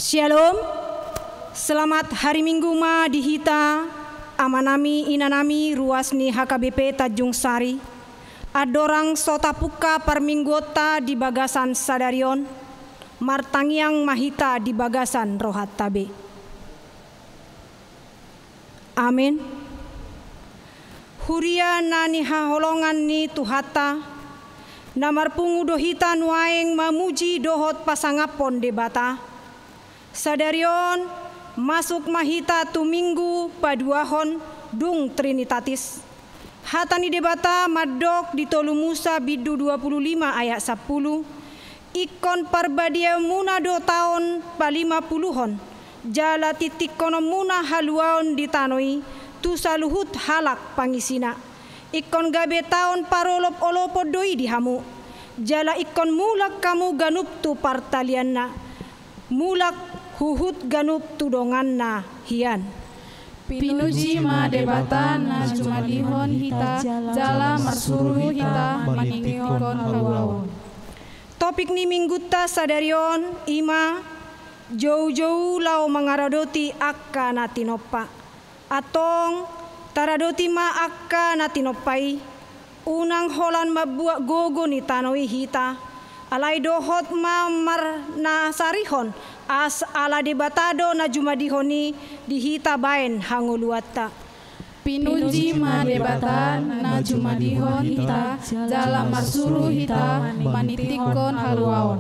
Shalom, selamat hari Minggu ma di hita, amanami inanami ruasni HKBP Tanjung Sari. Adorang sotapuka perminggota di bagasan Sadarion, martangiang mahita di bagasan Rohat Tabe. Amin. Huria nani haholongan ni tuhata, namar pungudo hita nuaeng mamuji dohot pasangapon debata. Sadarion masuk mahita tu minggu paduahon dung trinitatis. Hatani debata madok di tolu Musa bidu 25 ayat 10. Ikon parbadia muna 2 tahun pa50hon. Jala titik kono muna haluaon di tanoi tu saluhut halak pangisina. Ikon gabe tahun parolop olopo doi dihamu. Jala ikon mulak kamu ganup tu partalianna. Mulak huhut ganup tudonganna hian. Pinuji ma debatan na jumadihon hita jala marsuru hita maningikon haluaon. Topik ni mingguta Sadarion ima jauh-jauh lau mengaradoti akka natinopa. Atong taradoti ma akka natinopai. Unang holan mabuak gogo ni tanoi hita. Alai dohot ma marna sarihon. As ala debatado na jumadihoni dihita baen hanguluata. Pinuji ma debatan na jumadihon hita jala marsuru hita manitikon haluaon.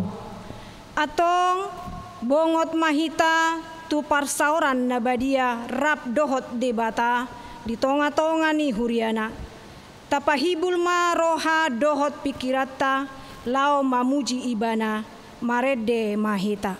Atong bongot mahita tu parsauran na badia rap dohot debata di tonga-tonga ni huriana. Tapahibul ma roha dohot pikirata lao mamuji ibana marede mahita.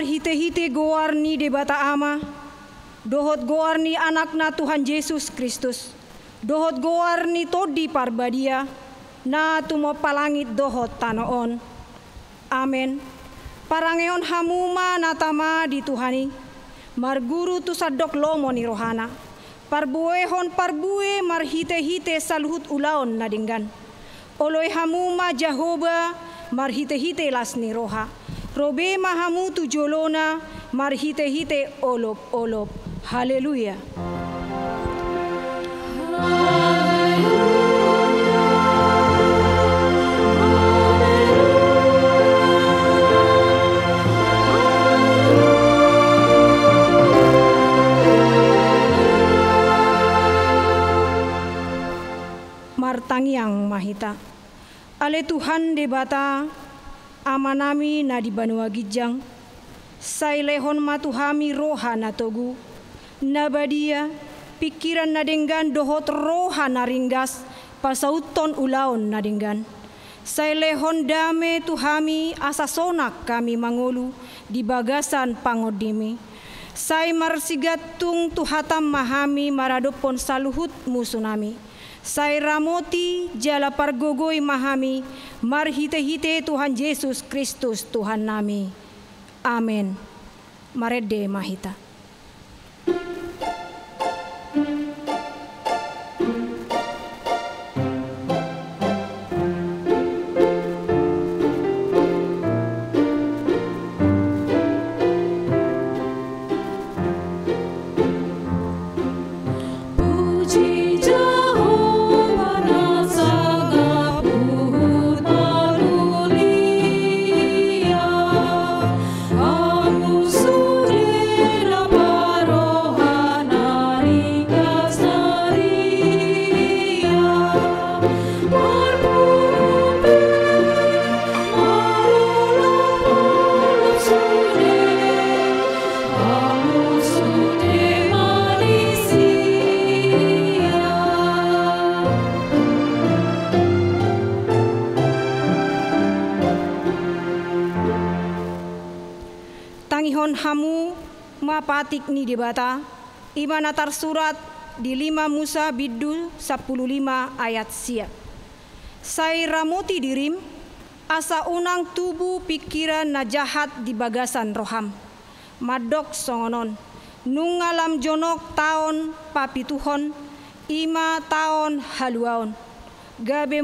Hite-hite goarni debata ama, dohot goarni anakna Tuhan Yesus Kristus, dohot goarni todi parbadia, na tumo palangit dohot tanoon. Amen. Parangeon hamuma natama di Tuhani, marguru tu sadok lomo ni rohana, parbuehon parbue marhite-hite saluhut ulaon nadinggan. Oloi hamuma Jahoba marhite-hite las ni roha. Robe mahamu tu jolona marhite-hite olop-olop. Haleluya. Martangiang mahita. Ale Tuhan debata amanami na di Banua Gijang, sailehon matuhami roha na togu, nabadia pikiran nadenggan dohot roha naringgas pasauton ulaon nadenggan. Sai lehon dame tuhami asa sonak kami mangulu di bagasan pangodimi. Sai marsigatung tuhatam mahami maradopon saluhut musunami. Sai ramoti jala pargogoi mahami marhite-hite Tuhan Yesus Kristus Tuhan nami. Amin. Marede mahita. Tangihon hamu mapatik ni debata imana tersurat di 5 Musa Bidul 15 ayat sia. Sai ramoti dirim asa unang tubuh pikiran na jahat di bagasan roham. Madok songonon nungalam jonok taon papituhon 5 taon haluaon. Gabe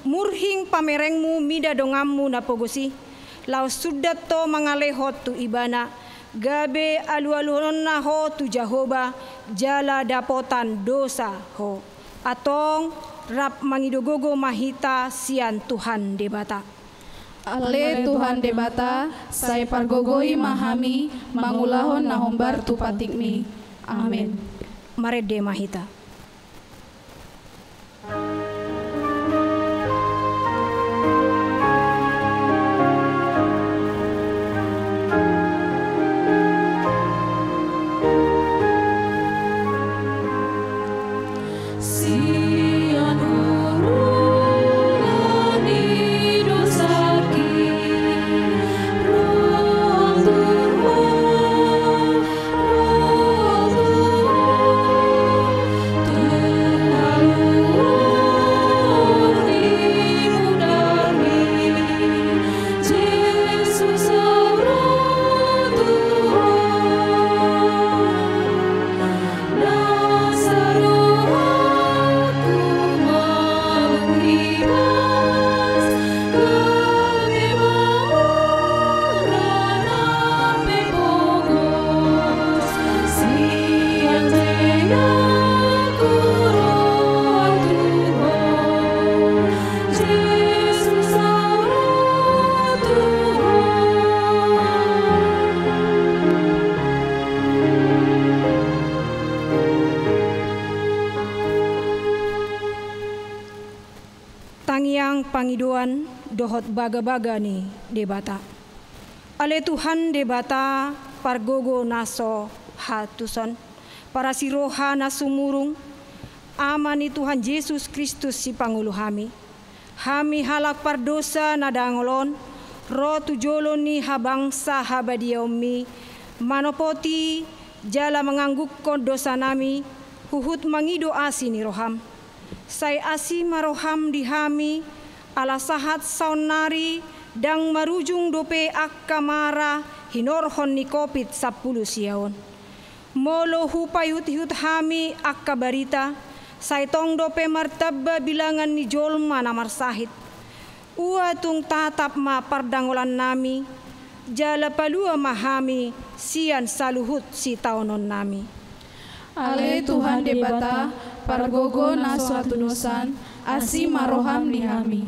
murhing pamerengmu mida dongammu na pogosi. Lau sudat to mangalehot tu ibana gabe alu-aluhon na ho tu Jahoba jala dapotan dosa ho atong rap mangidogogo mahita sian Tuhan debata. Ale Tuhan debata sai pargogoi mahami mangulahon na hombar tu patikmi. Amin. Marede mahita. Tangiang pangiduan dohot baga-baga ni debata. Ale Tuhan debata pargogo naso hatuson para siroha nasumurung amani Tuhan Yesus Kristus si pangulu hami. Hami halak pardosa nadangolon ro tujolo ni habangsa habadiomi manopoti jala menganggukkan dosa nami huhut mangido asi ni roham. Sai asi maroham dihami ala sahat saunari dang marujung dope akkamara hinorhon ni kopit 10 siaon. Molo hupayut-hut hami akkabarita sai tong dope martaba bilangan ni jolma namar sahit. Uatung tatap ma pardangolan nami jala palua mahami sian saluhut si taonon nami. Ale Tuhan debata pargogo na suatu dosan asi maroham dihami.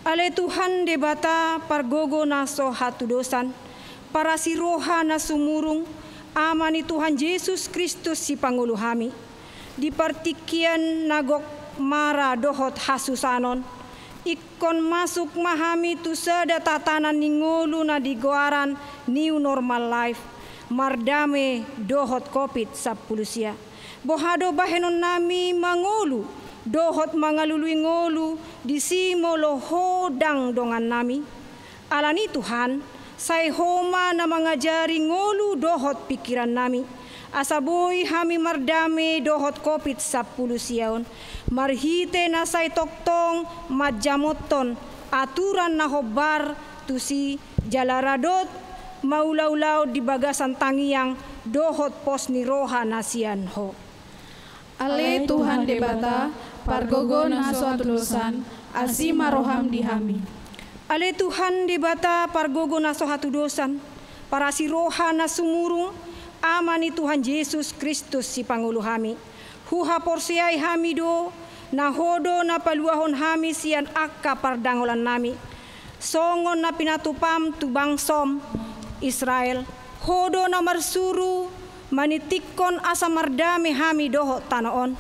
Ale Tuhan debata pargogo na so hatu dosan para siroha na sumurung amani Tuhan Yesus Kristus si pangulu hami. Di partikian nagok mara dohot hasusanon ikon masuk mahami tu sada tatanan ningulu na digoaran new normal life mardame dohot COVID 10 sia. Bohado bahenon nami mangolu, dohot mangalului ngolu, disimo lohodang dongan nami. Alani Tuhan, sai homa na mangajari ngolu dohot pikiran nami. Asaboy hami mardame dohot kopit 10 siaon. Marhite na sai toktong madjamoton, aturan na hobar tusi jalaradot, maulaulaw di bagasan tangiang dohot pos ni roha nasian ho. Ale Tuhan debata, pargogo na suatu dosan, asima roham dihami. Ale Tuhan debata, pargogo na suatu dosan, para si roha na sumurung, amani Tuhan Yesus Kristus si Pangulo hami. Huha porsiay hami do, na hodo na paluahon hami sian akka pardangolan nami. Songon na pinatupam tu bangsom Israel, hodo na marsuru, manitikon asa mardami hami doho tanoon.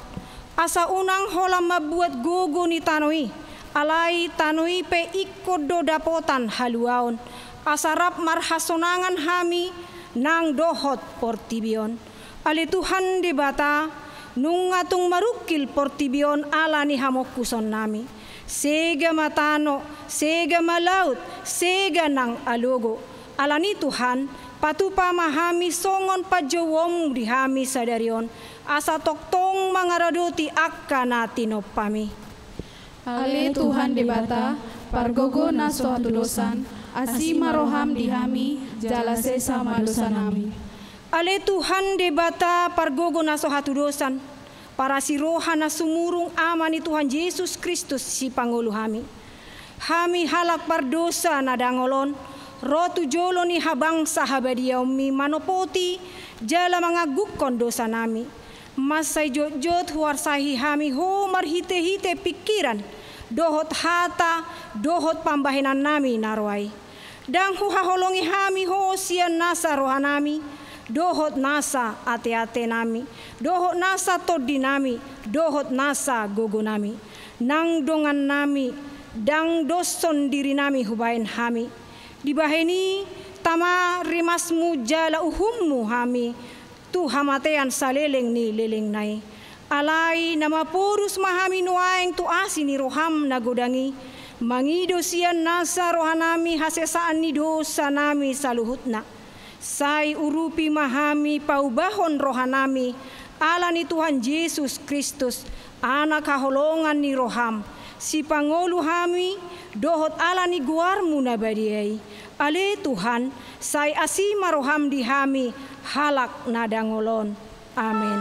Asa unang holam mabuat gogo ni tanoi, alai tanoi pe ikod do dapotan haluaon. Asarap marhasonangan hami nang dohot portibion. Ali Tuhan debata, nung atung marukil portibion ala ni hamokuson nami. Sega matano, sega malaut, sega nang alogo. Ala ni Tuhan, patupa mahami songon pajawom dihami sadarion, asa toktong mangaradoti akka natinopami. Ale Tuhan debata, pargogo na suatu dosan, asima roham dihami, jala sesa madosa nami. Ale Tuhan debata, pargogo na suatu dosan, para si roha na sumurung amani Tuhan Yesus Kristus si Pangulo hami. Hami halak pardosa na dangolon, rotu jolo ni habang sahabadiyaw mi manopoti jala mga gukon dosa nami. Masay jot huwarsahi hami ho marhite-hite pikiran, dohot hata, dohot pambahinan nami narway. Dang huhaholongi hami ho siyan nasa roha nami, dohot nasa ate-ate nami, dohot nasa todi nami, dohot nasa gogo nami. Nang dongan nami, dang doson diri nami hubain hami. Dibaheni tama rimasmu jala uhummu hami, tu hamatean saleleng ni leleng nai. Alai nama purus mahami nuaeng tu asini roham nagodangi, mangido sian nasa rohanami hasesaan ni dosa nami saluhutna. Sai urupi mahami paubahon rohanami, ala ni Tuhan Yesus Kristus, anak kaholongan ni roham, si Pangulo hami, dohot ala ni guarmu na badiay. Ale Tuhan, say asima roham dihami, halak na dangolon. Amen.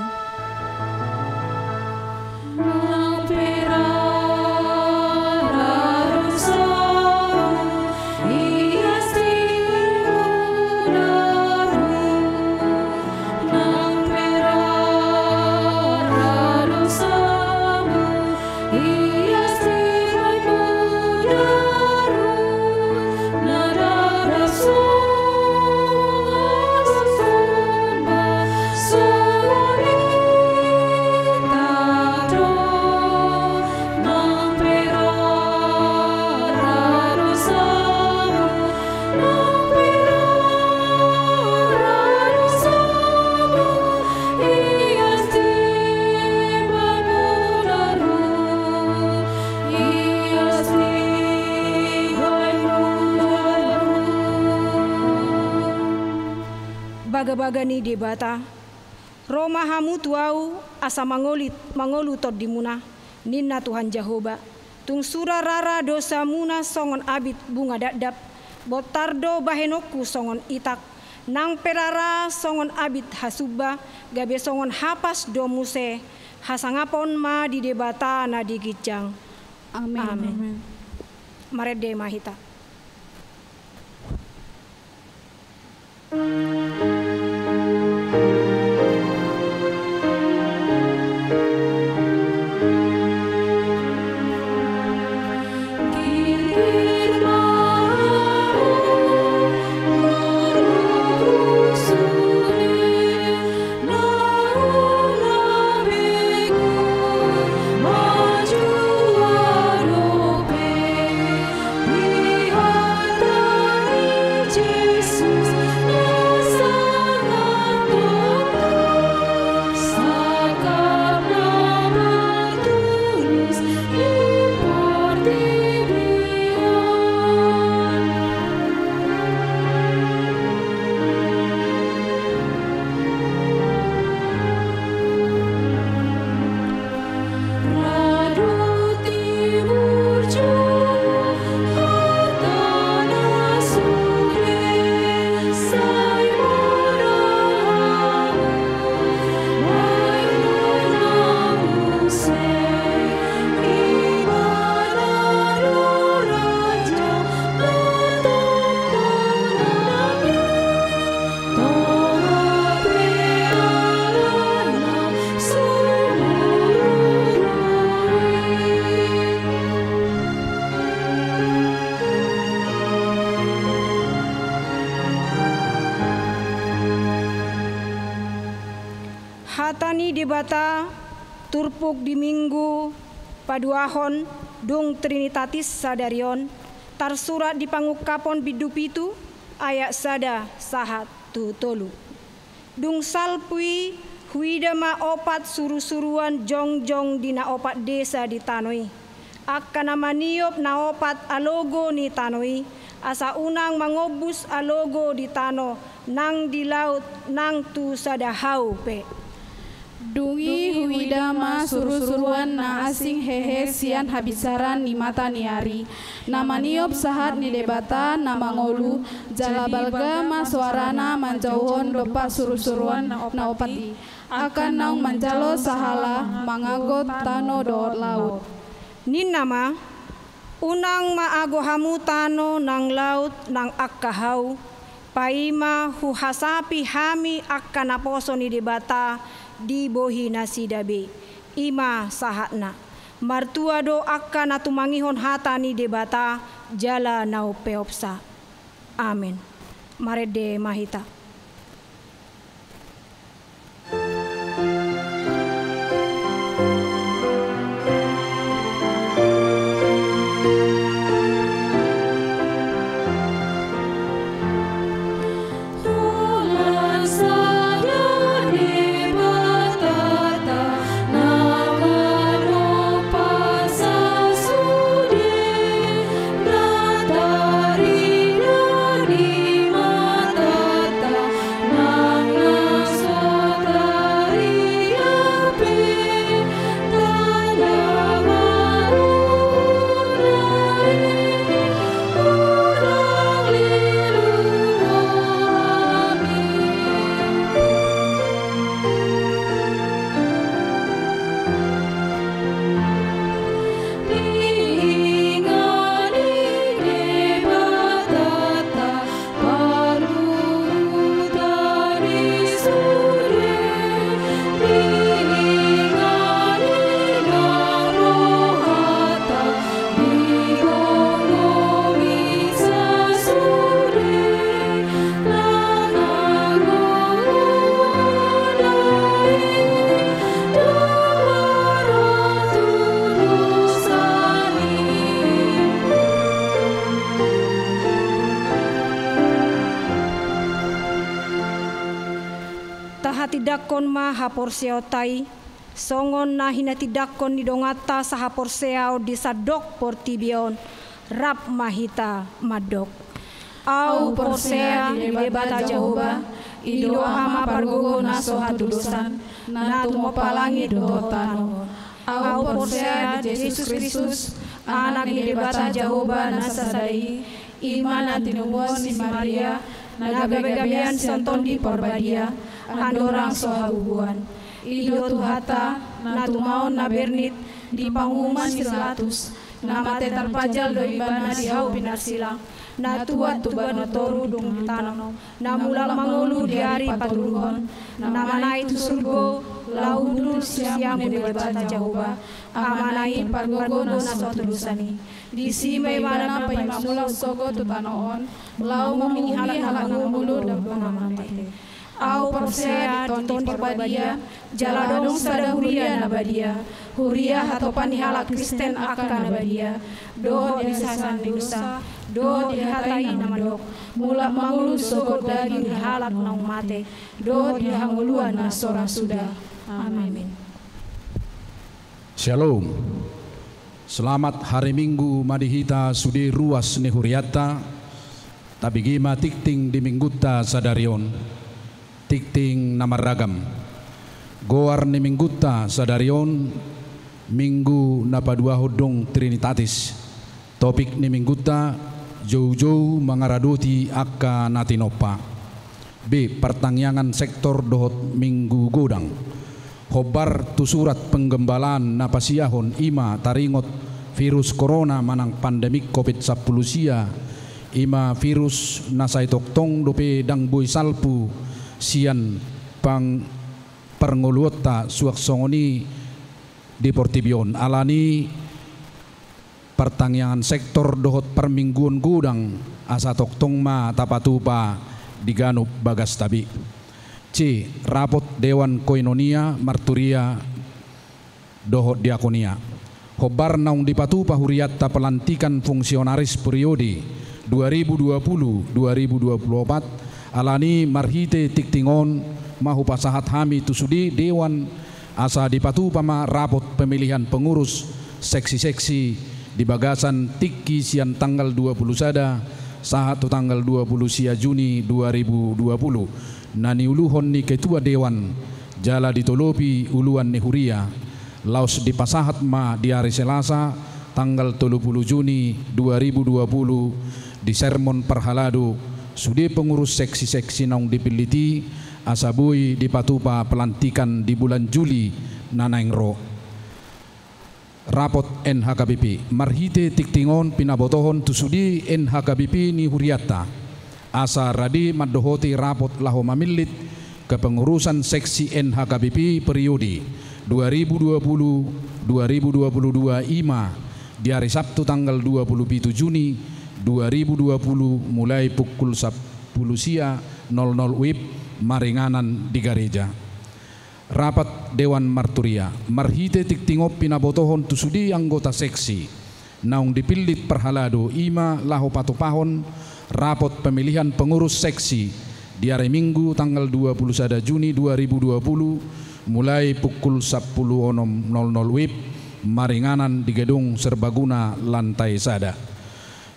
Baga-bagani debata, Roma hamu tuau asa mangolu tod dimuna, ninna Tuhan Jehovah, tung sura rara dosa muna songon abit bunga dadap, botardo bahenoku songon itak, nang perara songon abit hasuba, gabe songon hapas domuse, hasangapon ma di debata na digijang. Amen. Amen. Marede mahita. Maju arope, ni debata turpuk di minggu paduahon dung Trinitatis sadarion tarsurat di pangukapon bidupitu ayat sada sahat tu tolu. Dung salpui huidama opat suru-suruan jong-jong dina opat desa di tanoi. Akan nama niop na opat alogo ni tanoi. Asa unang mangobus alogo di tano nang di laut nang tu sadahau pe. Dungi huidama suru-suruan na asing hehe sian habisaran ni mata ni ari. Nama niop sahat ni debata nama ngolu jala balga suarana manjauhon dopa suru-suruan na opati. Akan naung manjalo sahala mangagot tano doot laut. Nin nama unang maago hamu tano nang laut nang akkahau. Paima huhasapi hami akan naposo ni debata di bohi nasi dabe ima sahatna martua do akan natumangihon hata ni debata jala nau peopsa. Amin. Marede mahita. Tidakon ma haporseo tai songon na hinatidakon ni dongata sa haporseo di sadok portibion rap mahita madok au porsea di debata Jehovah ido ama pargogo na sohatudusan na tumopalangi dotano au porsea di Jesus Kristus anak di debata Jehovah na sasadai iman tinubos si Maria nagabe-gabean santon di porbadia andorang sohabubuan ido tuhata na tumaon na bernit di panguman si Selatus na mate terpajal do ibana di hau pinarsilang na tuat tubano toru dung tanong na mulal mangulu di hari patuluhon na manai tu surgo laudul siam di debata Jehovah amanai pargogono na suatu dusani di simai mana paimamulau sogo tu tanoon lau menghalak mulu dan pengamate au porsea tonton di badia jaladong sada huria na badia huria atau panihala Kristen akan badia do di sasan dosa do di hatai namadok mula mangulu sogot daging halak nang mate do di hanguluan na sora sudah. Amin. Shalom. Selamat hari Minggu madihita sudi ruas nehuriata tabigima tikting di mingguta sadarion tikting namaragam goar ni mingguta sadarion minggu napadua hodong Trinitatis topik ni mingguta jauh-jauh mengaradoti akka natinopa B pertangyangan sektor dohot minggu godang hobar tu surat penggembalaan napasiahon ima taringot virus corona manang pandemik COVID-10 sia ima virus nasai toktong dope dang boy salpu sian pang perngoluota suak songoni di Portibion alani pertangyangan sektor dohot permingguan gudang asa toktong ma tapatupa diganup bagas tabi C. Rapot Dewan Koinonia Marturia Dohot Diakonia. Hobar naung dipatupa huriatta pelantikan fungsionaris periode 2020-2024 alani marhite tiktingon mahu pasahat hami tusudi Dewan asa dipatupa ma rapot pemilihan pengurus seksi-seksi di bagasan tiki sian tanggal 20 sada saat tanggal 20 sia Juni 2020 nani uluhon ni ketua Dewan jala ditolopi uluan nehuria laos dipasahat ma di hari Selasa tanggal 30 Juni 2020 di sermon perhalado sudi pengurus seksi-seksi naung dipiliti asabui dipatupa pelantikan di bulan Juli nanaengro. Rapot NHKBP marhite tiktingon pinabotohon tusudi NHKBP ni huriata asa radi madohoti rapot laho mamilit kepengurusan seksi NHKBP periode 2020-2022 IMA di hari Sabtu tanggal 27 Juni 2020 mulai pukul 10 sia 00 WIB maringanan di gereja. Rapat Dewan Marturia marhite tiktingop pinabotohon tusudi anggota seksi naung dipilit perhalado IMA laho patupahon rapot pemilihan pengurus seksi di hari Minggu tanggal 21 Juni 2020 mulai pukul 10.00 WIB maringanan di gedung serbaguna lantai sada.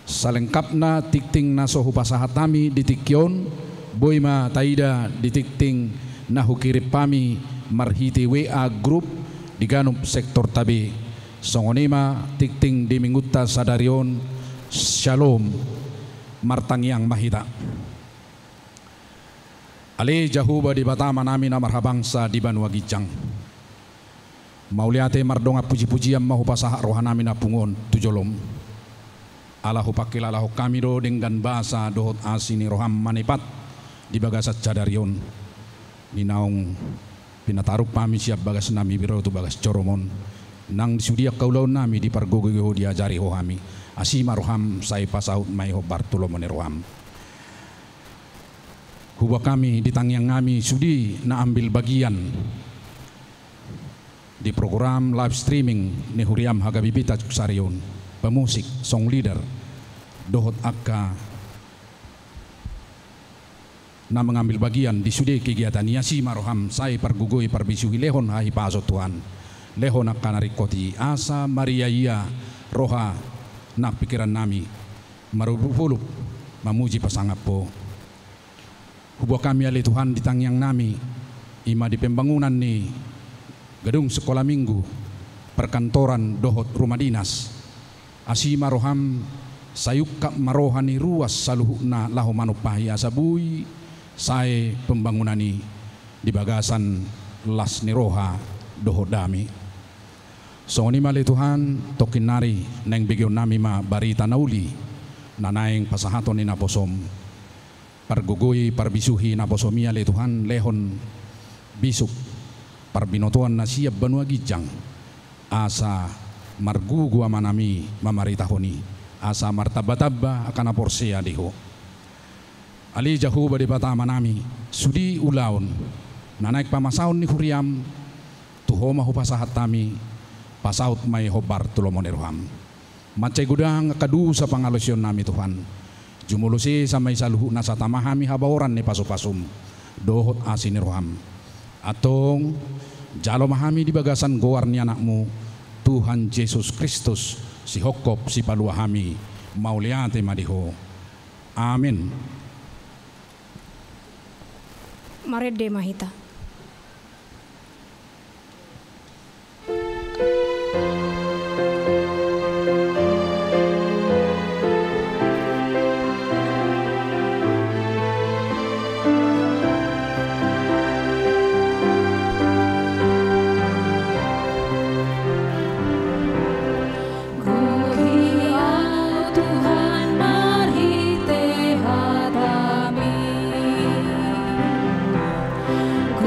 Salengkapna tikting nasohu pasahatami di tikyon boima taida di tikting nahu kirip pami marhiti WA grup di ganup sektor tabi songonima tikting di mingutta sadarion shalom martangiang mahita. Ale jahuba di batama nami na marhabangsa di Banua Gijang. Mauliate mardonga puji-pujian mahu pasaha rohanami na pungon tujolom. Alahu pakil alahu kami do dengan bahasa dohot asini roham manipat di bagasat cadarion. Ninaung pinataruk pami siap bagas nami biro tu bagas coromon. Nang sudia kaulau nami di pargogo diajari rohami. Asima roham sai pasaut mai hobar tulomone roham. Huba kami di tangyang kami sudi na ambil bagian di program live streaming ni Huriam Hagabibita Cuksarion pemusik song leader dohot akka na mengambil bagian di sudi kegiatan yasi maroham sai pargugoi parbisuhi lehon hahi paso Tuhan lehon akka narikoti asa Maria iya roha nak pikiran nami marubulup mamuji pasangapo. Hubwa kami ali Tuhan di tangyang nami ima di pembangunan ni gedung sekolah minggu perkantoran dohot rumah dinas asima roham sayukka marohani ruas saluhna lahu manupahi asabui sae pembangunan ni di bagasan las ni roha dohot dami songoni mali Tuhan tokin nari neng bigyon nami ma barita nauli nanaeng pasahaton ni naposom pargugoi parbisuhi na posomia le Tuhan lehon bisuk parbinotuan na siap Banua Gijang asa margugu amanami mamaritahoni asa martaba-taba akan aporsea diho ali jahuba di batama nami sudi ulaon nanaik pamasaon ni Huriam tuhoma hu pasahat tami pasaut mai hobar tulomone roham macai gudang kadu sa pangalosyon nami Tuhan jumulusi samai saluhu nasa tamahami habaoran ni pasupasum dohot asini roham atong jalo mahami di bagasan goar ni anakmu Tuhan Yesus Kristus si hokop si paluahami mauliate madiho amin. Marede mahita. Ku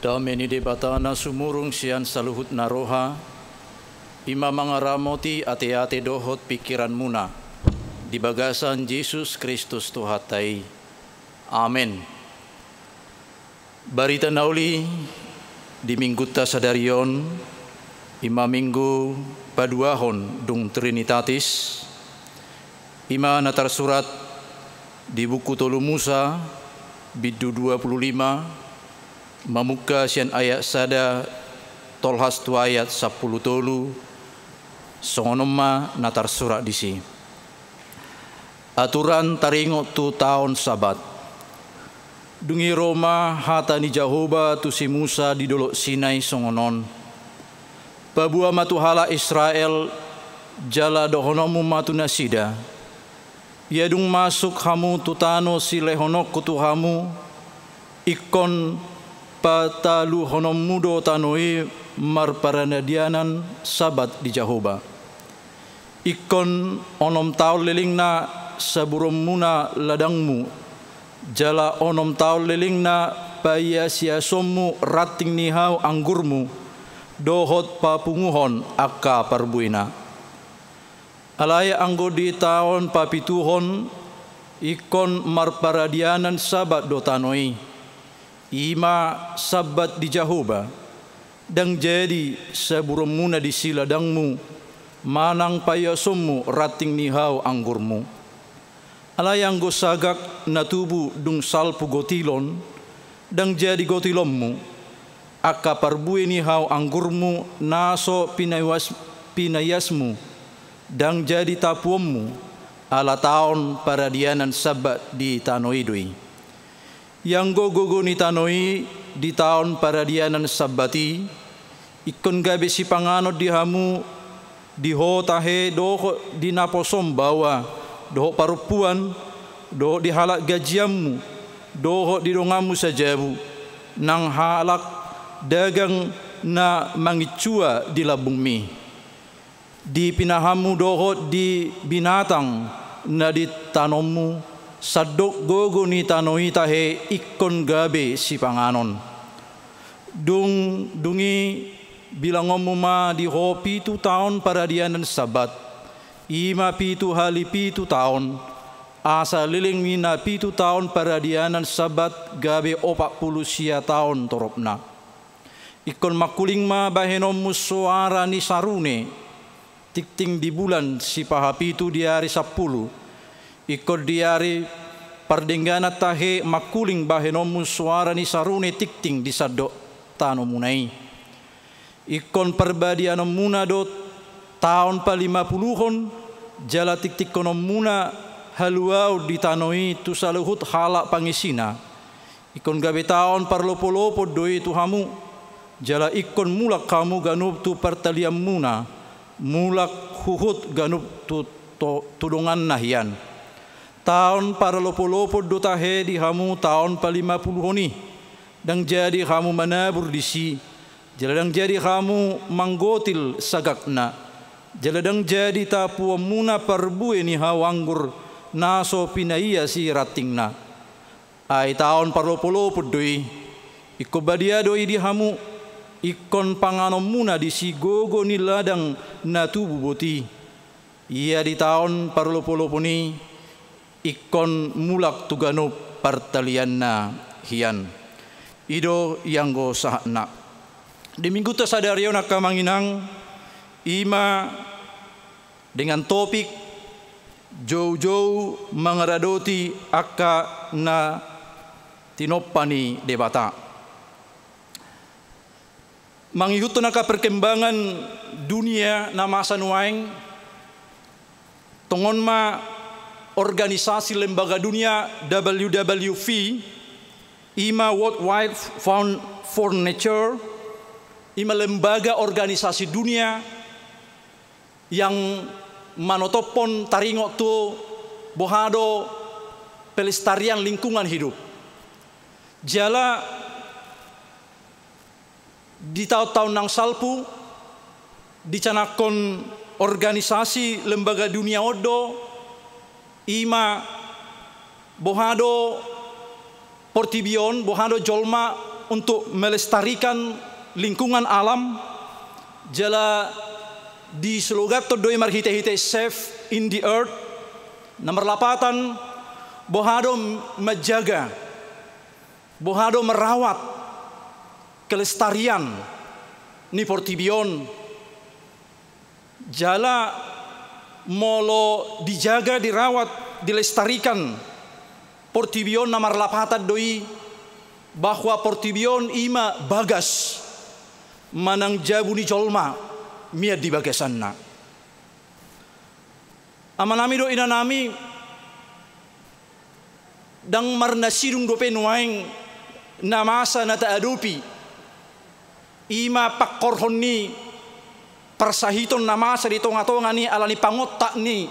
Dameni debatana sumurung sian saluhut naroha, ima mangaramoti ate-ate dohot pikiran muna, di bagasan Yesus Kristus Tuhatai. Amin. Barita nauli di mingguta sadarion, ima minggu paduahon dung Trinitatis, ima natar surat di buku Tolu Musa, bidu 25, mamuka sian ayat sada tolhas tu ayat 10 tolu songonoma natar surat disi. Aturan taringo tu tahun sabat. Dungi Roma hata ni Jehovah tu si Musa di dolok Sinai songonon. Pabua matuhala Israel jala dohonomu matu nasida. Yadung masuk hamu tutano si lehonok kutuhamu ikon patalu honom mudo tanoi marparanadianan sabat di Jehovah. Ikon onom taul lelingna saburom muna ladangmu. Jala onom taul lelingna paya siasommu rating nihau anggurmu. Dohot papunguhon akka parbuina. Alaya anggo di tahun papituhon ikon marparadianan sabat do tanoi. Ima sabat di Jehovah dan jadi seburum muna di siladangmu manang payasommu rating nihau anggurmu. Alayang go sagak natubu dung salpu gotilon dan jadi gotilommu akka parbui nihau anggurmu naso pinayasmu dan jadi tapuommu ala tahun paradianan sabat di tanoidui. Yang gogo ni tanoi di tahun paradianan sabati ikon gabe si pangano di hamu di ho tahe doho di naposom bawa doho parupuan doho di halak gajiamu doho di dongamu sajabu nang halak dagang na mangicua di labung mi di pinahamu doho di binatang na di tanomu sadok gogo ni tanoi tahe ikon gabe si panganon. Dungi bilangomu ma di ho pitu tahun paradianan sabat. Ima pitu hali pitu tahun. Asa liling mina pitu tahun paradianan sabat gabe 40 sia tahun toropna. Ikon makuling ma bahenomu suara ni sarune. Tikting di bulan si paha pitu di hari 10. Ikut diari perdenggana tahe makuling bahenomu suara ni sarune tikting di sadok tano munai. Ikon perbadianom muna do tahun pa 50-hon jala tiktik konom muna haluau di tanoi tu saluhut halak pangisina. Ikon gabe tahun parlopo-lopo doi tuhamu jala ikon mulak kamu ganub tu pertaliam muna mulak huhut ganub tu tudongan nahian. Tahun para lopo-lopo do tahe di hamu tahun pa 50 honi dan jadi kamu manabur di si jaladang jadi kamu manggotil sagakna jaladang jadi tapu muna parbue ni hawanggur naso pinaiya si ratingna ai tahun para lopo-lopo doi iko badia doi di hamu ikon panganom muna di si gogo ni ladang na tubu boti iya di tahun para lopo-lopo ni ikon mulak tugano partalianna hian ido yang go sahna di minggu tasadario nakamanginang ima dengan topik jauh-jauh mengeradoti akka na tinopani debata mangihut naka perkembangan dunia na masa nuaing tongon ma organisasi lembaga dunia WWF, ima World Wide Fund for Nature, ima lembaga organisasi dunia yang manotopon taringo tu bohado pelestarian lingkungan hidup. Jala di tahun-tahun nang salpu dicanakon organisasi lembaga dunia odo ima bohado portibion bohado jolma untuk melestarikan lingkungan alam. Jala di slogato doi marhite-hite safe in the earth. Nomor 8, bohado menjaga, bohado merawat kelestarian ni portibion. Jala molo dijaga, dirawat, dilestarikan portibion nomor 8 doi bahwa portibion ima bagas manang jabu ni jolma miad di bagasanna. Amanami do inanami dang marnasidung dope nuaing namasa nata adupi ima pakkorhon ni persahiton namasa di tonga-tonga ni alani pangotta ni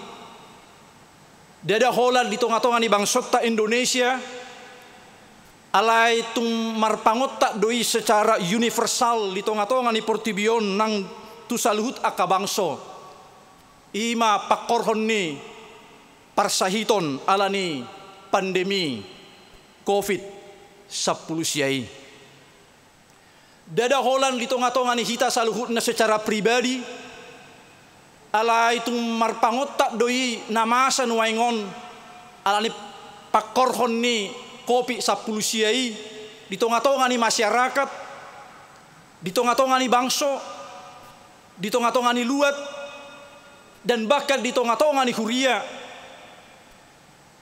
dada holal di tonga-tonga ni bangsota Indonesia alai tung marpangotta doi secara universal di tonga-tonga ni portibion nang tusaluhut akabangso ima pakkorhon ni parsahiton alani pandemi COVID-10 siai. Dada holan di tonga-tonga ni hita saluhut na secara pribadi alai tung marpangotta doi namasa nuaingon alani pakkorhon ni COVID-10 siai di tonga-tonga ni masyarakat, di tonga-tonga ni bangso, di tonga-tonga ni luat, dan bahkan di tonga-tonga ni huria.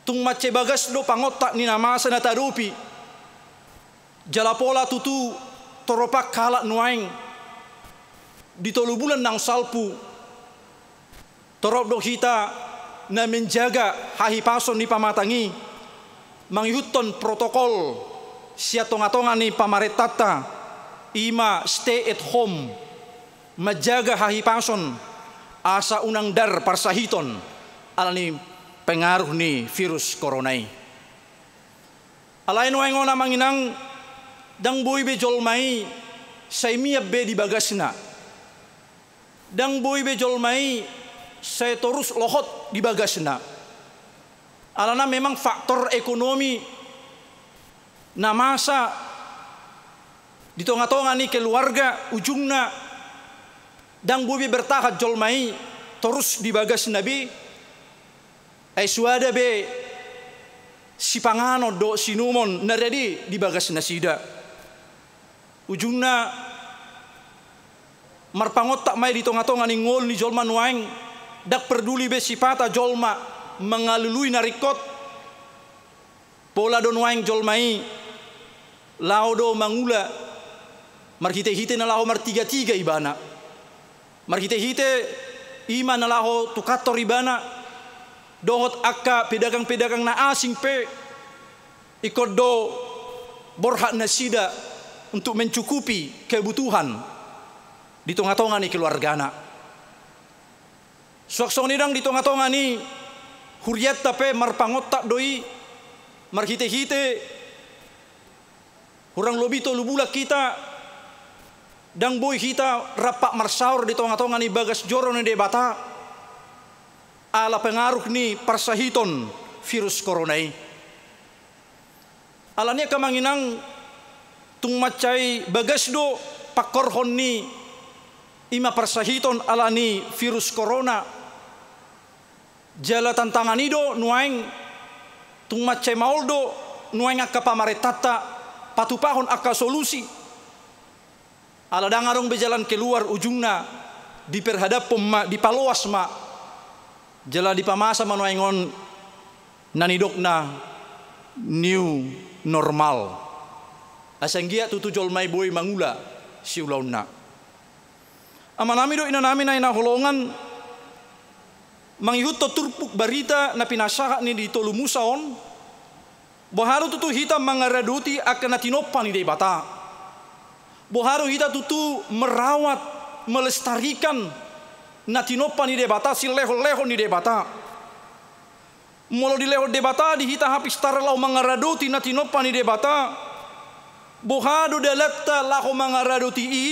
Tung mace bagas do pangotak ni namasa na tarupi jalapola tutu toropak kalak nuaing di tolu bulan nang salpu torop do hita na menjaga hahi pason ni pamatangi mangihutton protokol sia tonga-tonga ni pamaretata ima stay at home majaga hahi pason asa unang dar parsahiton alani pengaruh ni virus coronai. Alain waingon na manginang dang boy be jolmai say miap be di bagasna. Dang boy be jolmai say torus lohot di bagasna. Alana memang faktor ekonomi na masa di tonga-tonga ni keluarga ujungna dang boy be bertahat jolmai terus di bagas nabi ay suada be si pangano do sinumon naredi di bagas nasida ujungna marpangot tak may di tonga-tonga ni ngol ni jolma nuaing dak peduli be sipata jolma mengalului narikot pola do nuaing jolmai lao do mangula marhite-hite na lao martiga-tiga ibana marhite-hite ima na lao tukator ibana dohot akka pedagang-pedagang na asing pe ikut do borhak nasida untuk mencukupi kebutuhan di tonga-tonga ni keluargana. Suaksong nidang di tonga-tonga ni huriat tape marpangotak doi marhite-hite hurang lobito lubula kita dang boy kita rapak marsaur di tonga-tonga ni bagas joro ni debata ala pengaruh ni parsahiton virus coronai. Alanya kamanginang tung macai bagas do pakorhon ni ima parsahiton alani virus corona. Jala tantangan ido nuaing tung macai mauldo nuaing akka pamaretata patupahon akka solusi. Ala dangarong bejalan keluar ujungna diperhadap di paloas ma jala di pamasa manuaingon nanidokna new normal asanggia tutu jolmai boy mangula si ulauna amanami do inanami na inaholongan mangihut turpuk barita na pinasaka ni di tolu musaon boharu tutu hita mangaraduti akan natinopan ni debata boharu hita tutu merawat melestarikan natinopan ni debata si leho-leho ni debata molo di leho debata di hita hapis taralau mangaraduti natinopan ni debata bohado dalatta laho mangaraduti i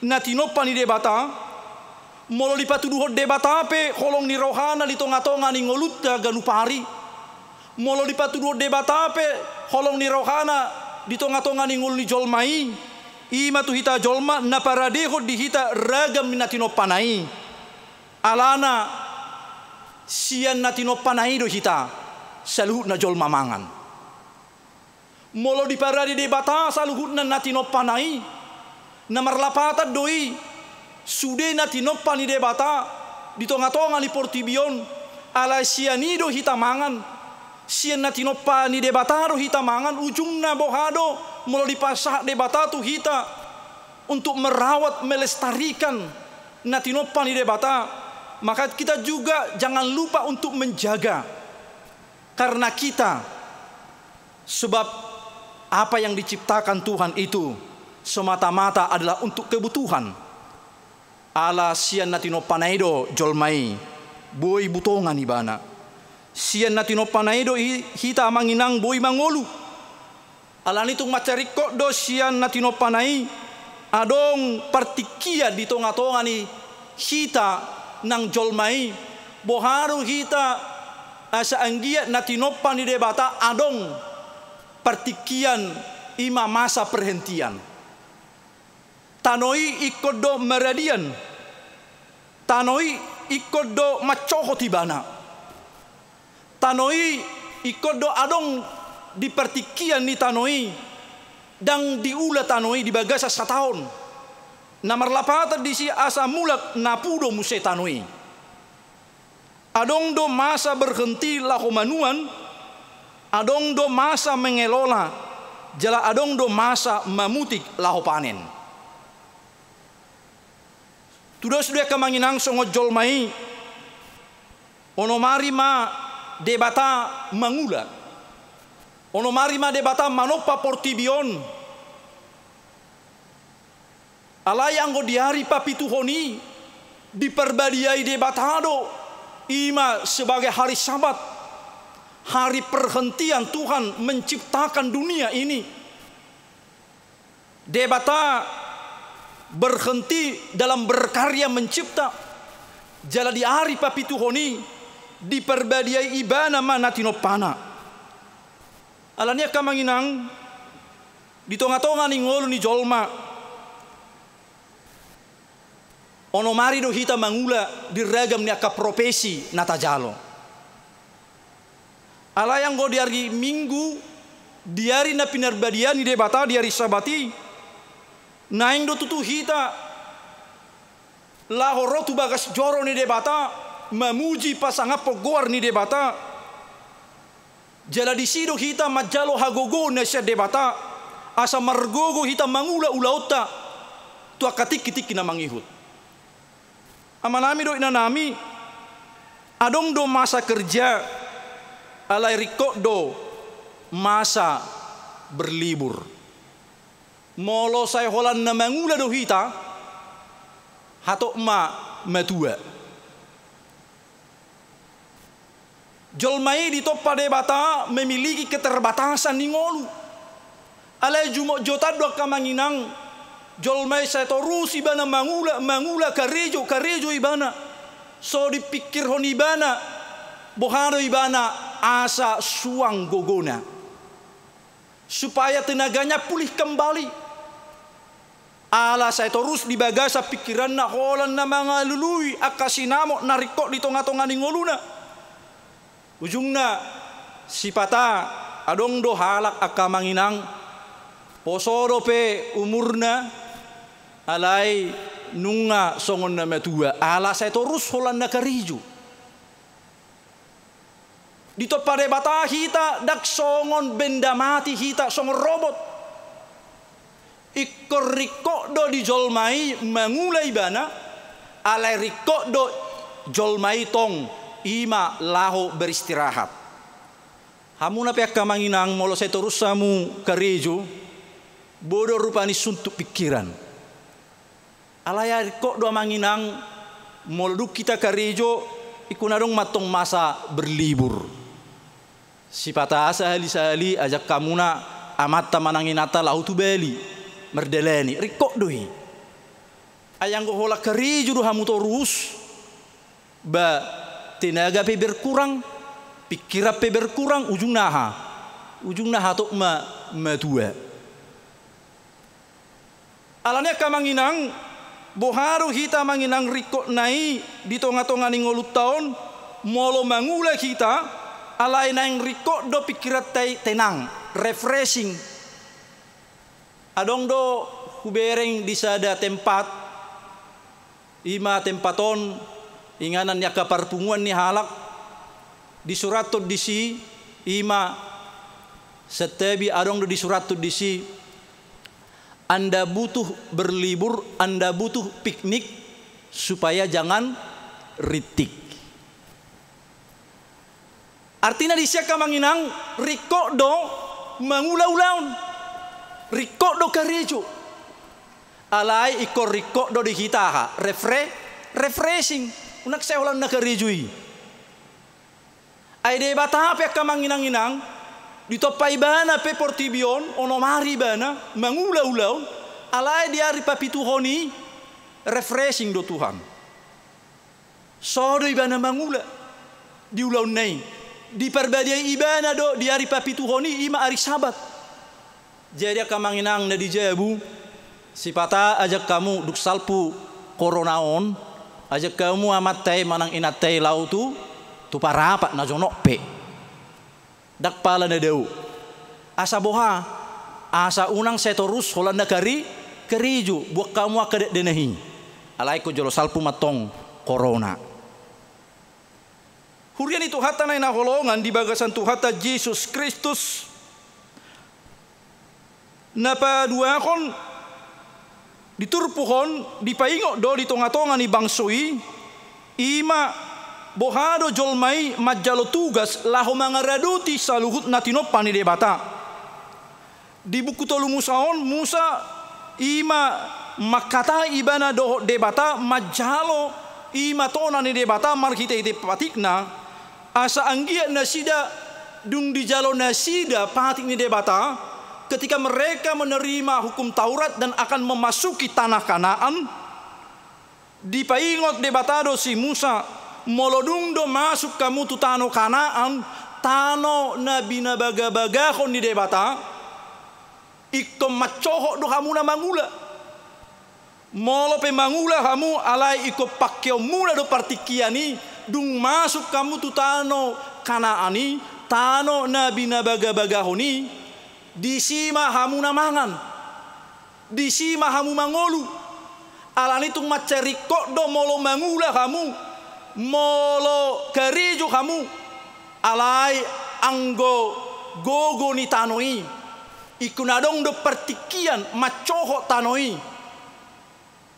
natinopan ni debata molo di patuduho debata pe holong ni rohana di tonga-tonga ni ngolutta ganupari molo di patuduho debata pe holong ni rohana di tonga-tonga ni ngul ni jolmai ima tu hita jolma na paradeho di hita ragam minatino panai alana sian natino panai do hita saluhut na jolma mangan molo di parade de bata saluhut na natino panai na marlapata doi sude natino pani de bata di tonga-tonga ni portibion ala sianido hita mangan sian natino pani de bata do hita mangan ujung na bohado molo dipasah de bata tu hita untuk merawat melestarikan natino pani de bata. Maka kita juga jangan lupa untuk menjaga, karena kita sebab apa yang diciptakan Tuhan itu semata-mata adalah untuk kebutuhan. Ala sian natino panaido jolmai boy butongan ibana sian natino panaido hita manginang boy mangolu alan itu macariko do sian natino panai adong partikia di tonga-tonga ni hita nang jolmai boharu hita asa anggia natinopa ni debata adong partikian ima masa perhentian tanoi ikodo meradian tanoi ikodo macoho tibana tanoi ikodo adong di partikian ni tanoi dang diula tanoi di bagasa setahun namar lapata di si asa mulak napudo muse tanoi adong do masa berhenti lakomanuan adong do masa mengelola jala adong do masa mamutik laho panen sudah kemanginang songo jolmai onomari ma debata mangula onomari ma debata manopa portibion alai anggo diari papituhoni diperbadiai debatado ima sebagai hari Sabat, hari perhentian Tuhan menciptakan dunia ini. Debata berhenti dalam berkarya mencipta jala di hari papituhoni diperbadiai ibana manatino pana alania kamanginang di tonga-tonga ni ngolu ni jolma onomari do hita mangula diragam ni aka profesi nata jalo. Ala yang go diari minggu diari na pinerbadian ni debata diari sabati naing do tutu hita lahoro tu bagas joro ni debata memuji pasangap pogor ni debata jala di sido hita majalo hagogo na siya debata asa margogo hita mangula ulauta tu akatik-kitik na mangihut. Amanami do inanami adong do masa kerja alai riko do masa berlibur molo saya holan na mangula do hita hato ma matua jolmai di topa debata memiliki keterbatasan ni ngolu alai jumo jota do kamanginang jolmai saya torus ibana mangula karejo ibana so dipikir hon ibana bohano ibana asa suang gogona supaya tenaganya pulih kembali ala saya terus di bagasa pikiran na holan na mga lului akasinamo nariko di tonga-tonga ni ngoluna ujungna sipata adong do halak akamanginang posodo pe umurna alai nunga songon na matua ala saya terus holan na kariju dito pare bata hita dak songon benda mati hita songon robot ikor riko do di jolmai mangulai bana alai riko do jolmai tong ima laho beristirahat hamuna pe kamanginang molo saya terus samu kariju bodoh rupani suntuk pikiran alaya kok doa manginang molduk kita karejo ikunadong matong masa berlibur sipata sahali ajak kamuna amat tamananginata lau tu beli merdeleni rikok doi ayang go hola karejo do hamu torus ba tenaga pe berkurang pikira pe berkurang ujung naha tok ma matua Alanya kamanginang boharu hita manginang riko nai di tonga-tonga ni ngolu taon molo mangula kita alai nang riko do pikirat tenang, refreshing. Adong do hubereng di sada tempat ima tempaton inganan nya kaparpunguan ni halak di suratud disi ima setebi adong do di suratud disi Anda butuh berlibur, Anda butuh piknik supaya jangan ritik. Artinya di siaka manginang riko do mangulau-ulaun, riko do karejo. Alai iko riko do dihitaha, refreshing. Unak saya ulang nak karejui. Ai de bata pe kamanginang-inang ditopai bana pe portibion onomari bana mangulau-ulau alai dia ripapituhoni refreshing do Tuhan. Sodo ibana mangula diulau nei di perbadiai ibana do dia ripapituhoni ima ari sabat. Jadi kamanginang na dijabu sipata ajak kamu duk salpu koronaon ajak kamu amat tai manang inat tai lau tu parapat na jonok pe. Dak pala na deu asa boha asa unang setorus holanda keriju buat kamu akadet denehi alai ko jolo salpu matong corona hurian itu hata na holongan di bagasan tu hata Yesus Kristus napa dua kon diturpuhon dipaingo do di tonga-tonga ni bangsoi ima bohado jolmai majalo tugas laho mangaraduti saluhut natinopan ni debata. Di buku tolu Musaon Musa ima makata ibana do debata majalo ima tona ni debata markite ite patikna asa anggia nasida dung di jalo nasida patik ni debata ketika mereka menerima hukum Taurat dan akan memasuki tanah Kanaan dipaingot debatado si Musa molodung do masuk kamu tu tano Kanaan tano nabi nabaga-baga kon di debata ikko macoho do kamu na mangula molo pe mangula kamu alai ikko pakyo mula do partikiani dung masuk kamu tu tano Kanaani tano nabi nabaga-baga honi disima kamu na mangan disima kamu mangolu alani tung maceriko do molo mangula kamu molo karejo kamu alai anggo gogo ni tanoi ikunadong do pertikian macoho tanoi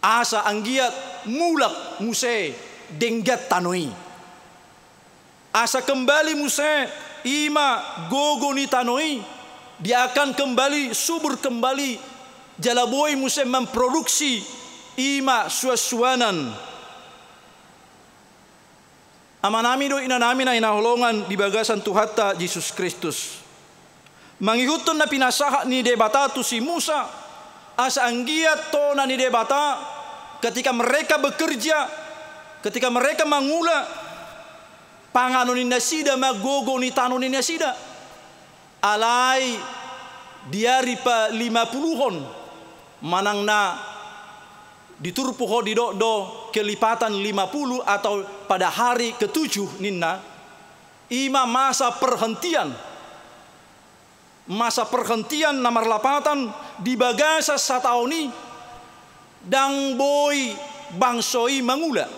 asa anggiat mulak muse denggat tanoi asa kembali muse ima gogo ni tanoi dia akan kembali subur kembali jalaboy muse memproduksi ima suasuanan amanami do inanami na inaholongan di bagasan tuhata Yesus Kristus. Mangihuton na pinasaha ni debata tu si Musa asa anggiat to na ni debata ketika mereka bekerja, ketika mereka mangula pangano ni nasida magogo ni tano ni nasida alai diari pa 50-hon manang na diturpuho di do kelipatan 50 atau pada hari ke-7 ninna ima masa perhentian nomor 8 di bagasa sataoni dang boy bangsoi mangula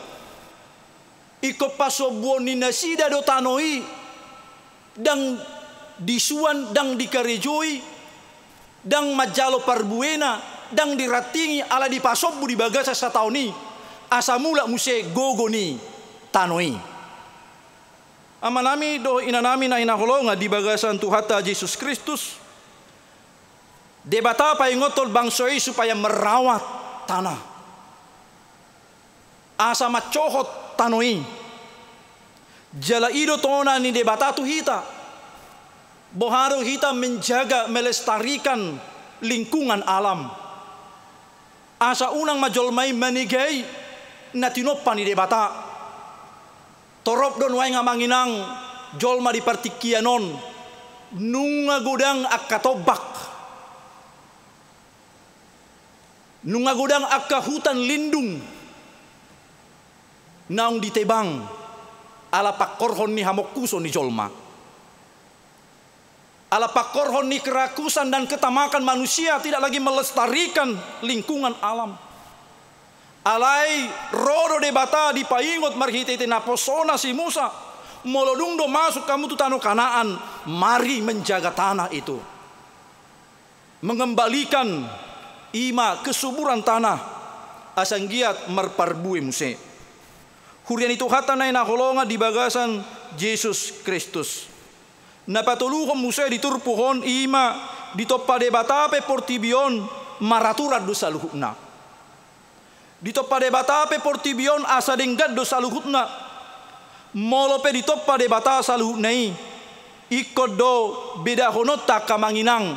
iko pasobuon ni nasida do tanoi dang disuan dang dikarejoi dang majalo parbuena dang diratingi ala dipasobbu di bagasa sataoni asa mula muse gogoni tanoi amanami do inanami na inaholonga di bagasan tuhata Yesus Kristus debata pa ingotol bangsoi supaya merawat tanah asa macohot tanoi jala ido tona ni debata tu hita boharo hita menjaga melestarikan lingkungan alam asa unang majolmai manigay na tinopan ni debata torop don way nga manginang jolma di partikianon nunga gudang akatobak Nungagodang akka hutan lindung naung ditebang ala pakorhon ni hamokkuso ni jolma. Ala pakorhon ni kerakusan dan ketamakan manusia tidak lagi melestarikan lingkungan alam. Alai rodo debata di paingot marhitete naposona si Musa. Molodung do masuk kamu tu tanah Kanaan. Mari menjaga tanah itu. Mengembalikan ima kesuburan tanah. Asanggiat merparbui muse. Hurian itu hata na inaholonga di bagasan Yesus Kristus. Napatuluhon muse diturpuhon ima ditoppa debatape portibion maraturat dosa luhutna. Ditoppa debatape portibion asa denggad dosa luhutna. Molope ditoppa debata saluhutnai ikut do beda honota kamanginang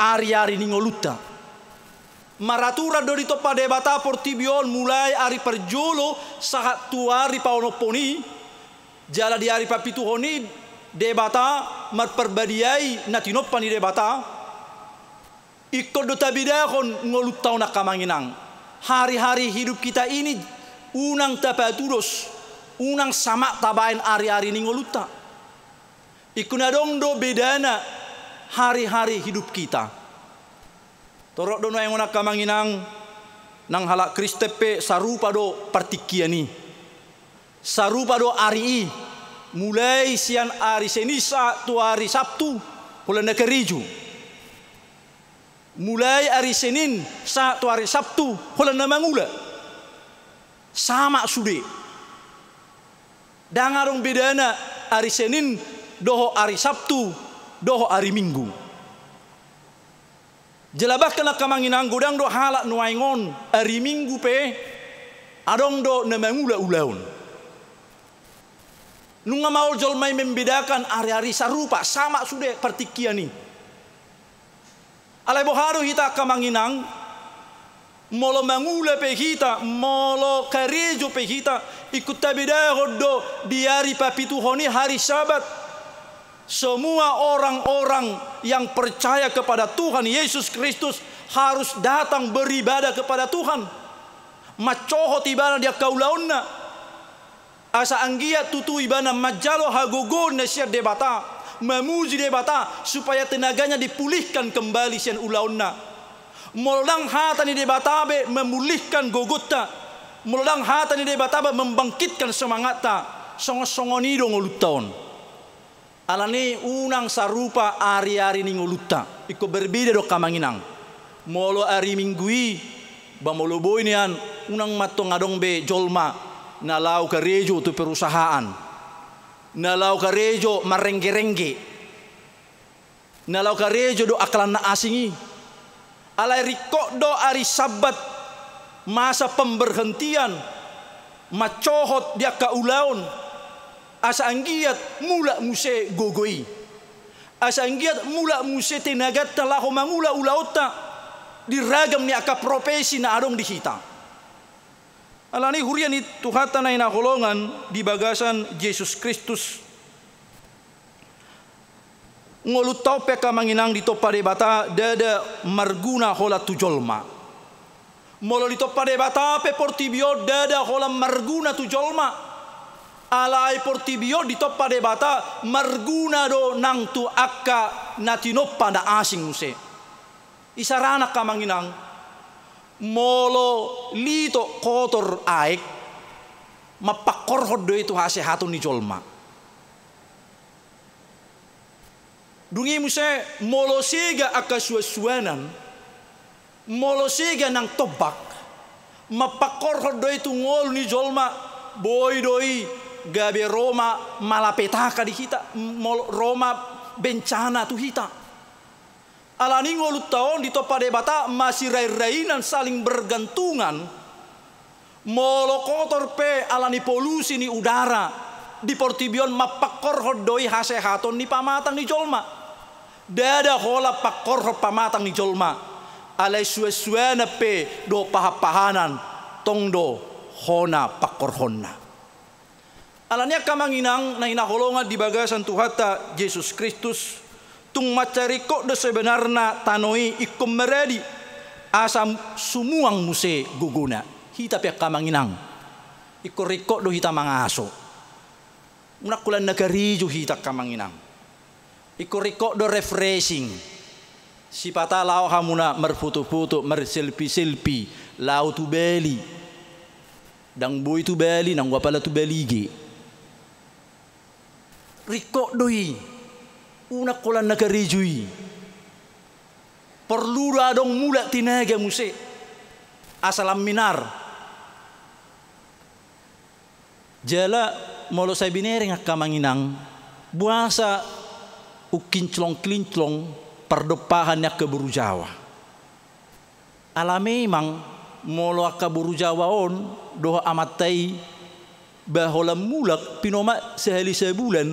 ari-ari ningoluta. Maratura do ditoppa debata portibion mulai ari perjolo saat tuari paonoponi jala di ari papituhoni debata marperbadiai natinoppa ni debata ikut do tabidahon ngolutau na kamanginang. Hari-hari hidup kita ini unang tapatudos, unang sama tabain ari-ari ningoluta. Ikunadong do bedana hari-hari hidup kita. Torok do yang una kamanginang nang halak Kristepe sarupa do partikiani. Sarupa do ari mulai sian ari Senisa tu hari Sabtu bulan Keriju. Mulai hari Senin satu hari Sabtu bulan Mangula. Sama sude. Dangarong bedana hari Senin doho hari Sabtu doho hari Minggu. Jelabah kena kamanginang godang do halak nuaingon hari Minggu pe adong do Mangula ulaun. Nunga maul jolmai membedakan hari-hari sarupa sama sude partikiani. Alai boharo hita kamanginang molo Mangula pe hita molo Karejo pe hita ikut tabida do di hari papituhoni hari Sabat. Semua orang-orang yang percaya kepada Tuhan Yesus Kristus harus datang beribadah kepada Tuhan. Macoho tibana dia kaulauna asa anggia tutu ibana majalo hagogon na siya debata memuji debata supaya tenaganya dipulihkan kembali sian ulauna. Moldang hata ni debatabe memulihkan gogota. Moldang hata ni debatabe membangkitkan semangata. Songo-songonido ngolutaon. Alani unang sarupa ari-ari ni ngoluta. Iko berbeda do kamanginang. Molo ari minggui bamolo boy nian unang matong adong be jolma nalau Karejo tu perusahaan. Nalau Karejo marengge-rengge. Nalau Karejo do akalan na asingi. Alai rikok do ari Sabat masa pemberhentian macohot dia kaulaon. Asa anggiat mula muse gogoi. Asa anggiat mula muse tenagat talaho mangula ulaota. Diragam ni aka profesi na adong dihita. Alani hurian itu hata na inaholongan di bagasan Yesus Kristus. Ngolutau peka manginang ditoppa debata dada marguna hola tujolma. Molo ditoppa debata pe portibio dada hola marguna tujolma. Alai portibio ditoppa debata marguna do nang tu akka natinoppa na asing muse. Isarana kamanginang molo lito kotor aik mapakorhod do itu hasehatun ni jolma. Dungi muse molo sega aka suasuanan molo sega nang tobak mapakorhod do itu ngol ni jolma boy doi gabe Roma malapetaka di hita Roma bencana tu hita. Alani ngolut tahun di topa debata masih rai-rainan saling bergantungan. Molo kotor pe alani polusi ni udara di portibion mapakor doi hasehaton ni pamatang ni jolma. Dada hola pakor pamatang ni jolma. Alai suwe-suwena pe do pahapahanan tongdo hona pakor honna. Alania kamanginang na hinaholongan di bagasan tuhata Yesus Kristus. Tung macariko do sebenarnya tanoi ikum meredi asam sumuang muse guguna hita pia kamanginang ikoriko do hita mangaso unakulan nagarijo hita kamanginang ikoriko do refreshing si pata lao hamuna merfoto-foto merselfie lao tu beli dang boy tu beli nang wapala tu belige riko doi unakulan nagarijui perlu adong mula tinaga muse asalam minar jala molo saya binering akamanginang buasa ukinclong-kinclong perdepahannya ke buru Jawa ala memang molo ka buru Jawa on doa amatai bahola mulak pinoma sehali sebulan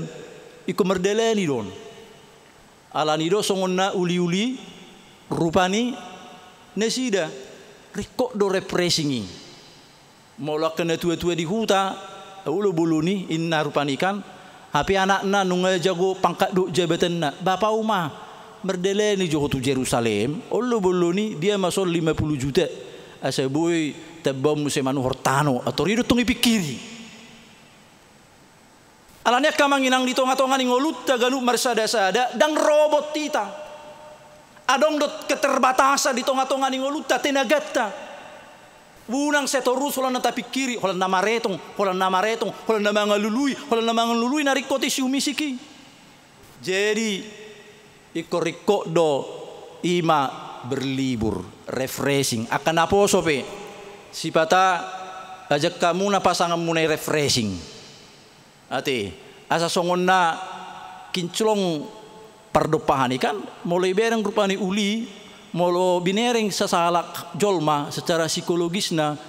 iku merdeleni don ala nido songonna uli-uli rupani nesida riko do repressingi mola kena tua-tua di huta ulo buluni inna rupani kan hapi anakna nunga jago pangkat do jabatan na bapa uma merdeleni jogo tu Jerusalem ulo buluni dia masuk 50 juta asa boy tabam musemanu hortano atau rido tungi pikiri alanya kamanginang di tonga-tonga ni ngolut taganu marsada-sada dan robot tita adong dot keterbatasan di tonga-tonga ni ngoluta tenagata bunang setorus holan na tapikiri holan na maretong holan na mangalului narikoti siumisiki jadi ikoriko do ima berlibur refreshing akan apa sope sipata ajak kamu na pasangan munai refreshing ate asa songon na kinclong pardopahani kan mulai bereng rupani uli molo binereng sasalak jolma secara psikologisna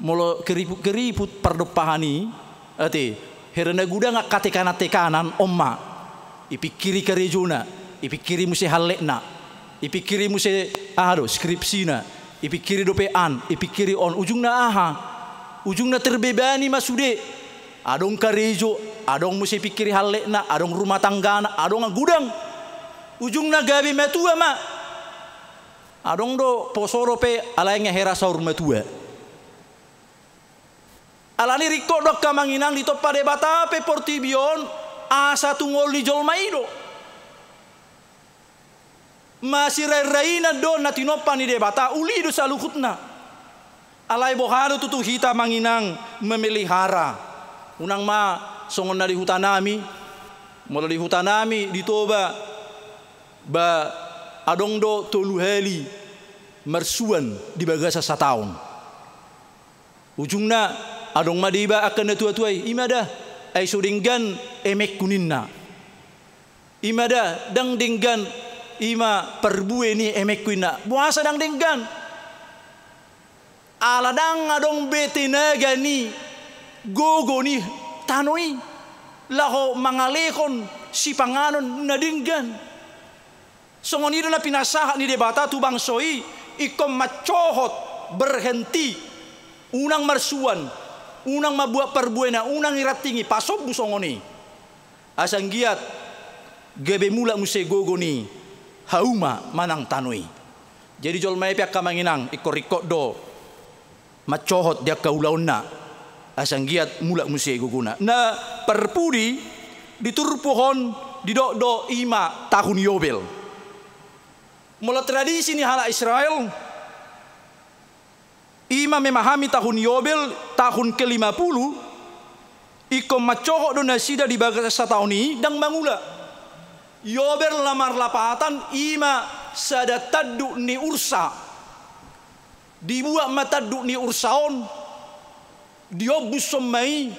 molo keriput pardopahani ate herena gudang tekanan omma ipikiri karejuna ipikiri muse halekna ipikiri muse skripsina ipikiri dopean ipikiri on ujungna terbebani masude adong karejo adong muse pikiri halekna adong rumah tanggana adong gudang ujung gabi metua ma adong do posoro pe alainya hera saur metua alani riko dok kamanginang di topa debata pe portibion asa tungol di jolmaido masih raina do natinopa ni debata uli do salukutna alai bohado tutu hita manginang memelihara unang ma songon dari hutanami mulai di hutanami ditoba ba adong do tolu heli mersuan di bagasa sataun ujungna adong madiba akan tua-tuai imada ai sudinggan emek kuninna imada dang dinggan ima perbue ni emek kuninna buasa dang dinggan aladang adong betenaga ni gogo ni tanoi laho mangalekon si panganon nadinggan songon itu na pinasahat ni debata tu bangsoi ikom macohot berhenti unang marsuan unang mabuat perbuena unang iratingi pasok busongoni asang giat gebe mula muse gogo ni hauma manang tanui jadi jol mai pia kamanginang ikorikot do macohot dia kaulauna asang giat mula muse gogona na perpudi ditur pohon didok ima tahun Yobel mula tradisi ni hala Israel ima memahami tahun Yobel tahun ke-50 ikom macohok do nasida di bagasa setahun ini dan mangula Yobel lamar lapatan ima sadataddu ni ursa dibuat mataddu ni ursaon diobus somai